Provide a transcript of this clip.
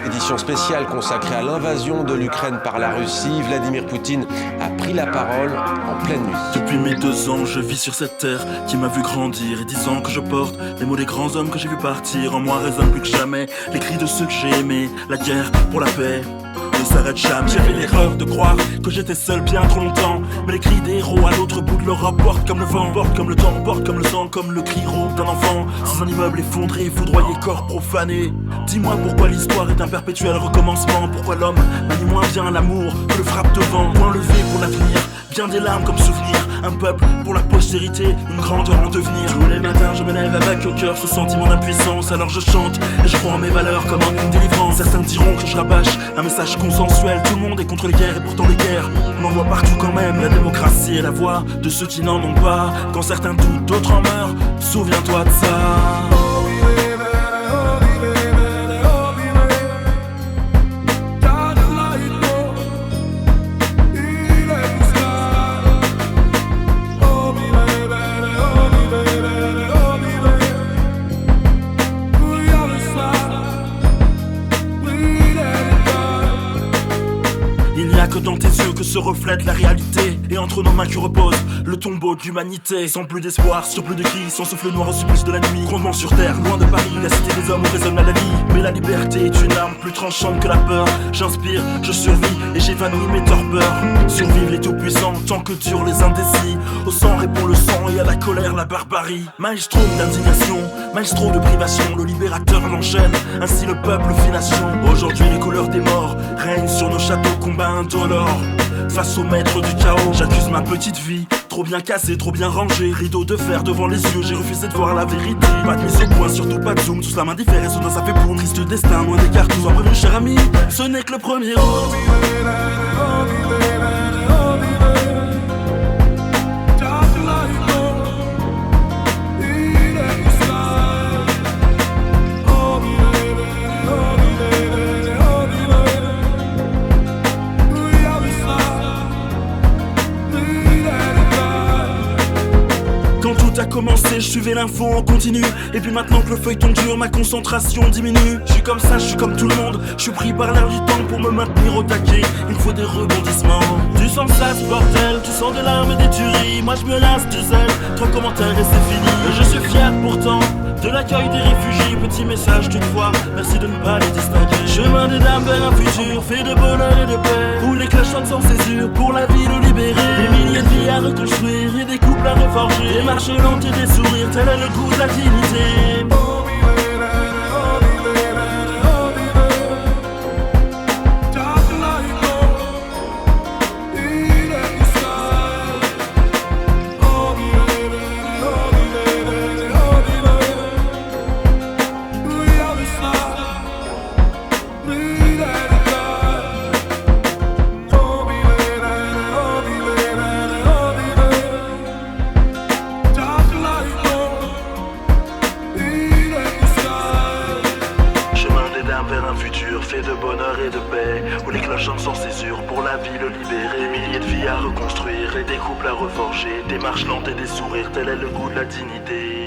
Édition spéciale consacrée à l'invasion de l'Ukraine par la Russie. Vladimir Poutine a pris la parole en pleine nuit. Depuis mes 2 ans, je vis sur cette terre qui m'a vu grandir. Et 10 ans que je porte les mots des grands hommes que j'ai vu partir. En moi résonnent plus que jamais les cris de ceux que j'ai aimés. La guerre pour la paix ne s'arrête jamais. J'ai fait l'erreur de croire que j'étais seul bien trop longtemps. Mais les cris des héros à l'autre bout de l'Europe portent comme le vent, portent comme le temps, portent comme le sang, comme le cri rauque d'un enfant. Sous un immeuble effondré, foudroyé, corps profané. Dis-moi pourquoi l'histoire est un perpétuel recommencement. Pourquoi l'homme manie moins bien l'amour que le frappe de vent. Point levé pour l'avenir, bien des larmes comme souvenir. Un peuple pour la postérité, une grandeur en devenir. Tous les matins je me lève avec au cœur ce sentiment d'impuissance. Alors je chante et je crois en mes valeurs comme en une délivrance. Certains diront que je rabâche un message consensuel. Tout le monde est contre les guerres et pourtant les guerres on en voit partout quand même. La démocratie est la voix de ceux qui n'en ont pas. Quand certains doutent, d'autres en meurent. Souviens-toi de ça. Que dans tes yeux que se reflète la réalité. Et entre nos mains que repose le tombeau de l'humanité. Sans plus d'espoir, sur plus de qui, sans souffle noir au supplice de la nuit. Grondement sur terre, loin de Paris, la cité des hommes où résonne la vie. Mais la liberté est une arme plus tranchante que la peur. J'inspire, je survis et j'évanouis mes torpeurs. Survivent les tout-puissants tant que durent les indécis. Au sang répond le sang et à la colère la barbarie. Maelstrom d'indignation, maelstrom de privation. Le libérateur l'enchaîne, ainsi le peuple fit nation. Aujourd'hui les couleurs des morts règnent sur nos châteaux, combat indolore. Face au maître du chaos, j'accuse ma petite vie. Trop bien cassée, trop bien rangée. Rideau de fer devant les yeux, j'ai refusé de voir la vérité. Pas de mise au point, surtout pas de zoom. Tous la main différée, soudain ça fait boum. Triste destin, loin des cartes, sois prévenu cher ami. Ce n'est que le premier rôle. Tout a commencé, je suivais l'info en continu. Et puis maintenant que le feuilleton dure, ma concentration diminue. Je suis comme ça, je suis comme tout le monde. Je suis pris par l'air du temps pour me maintenir au taquet. Il me faut des rebondissements. Tu sens ça ce bordel, tu sens des larmes et des tueries. Moi je me lasse du zèle, 3 commentaires et c'est fini. Et je suis fier pourtant de l'accueil des réfugiés. Petit message toutefois, merci de ne pas les distinguer. Chemin des dames vers un futur fait de bonheur et de paix, où les cloches sonnent sans césure pour la ville libérée. Des milliers de vies à reconstruire et des couples à reforger. Des marches lentes et des sourires, tel est le goût de la dignité. Vers un futur fait de bonheur et de paix, où les cloches sonnent sans césure pour la ville libérée. Des milliers de vies à reconstruire et des couples à reforger. Des marches lentes et des sourires, tel est le goût de la dignité.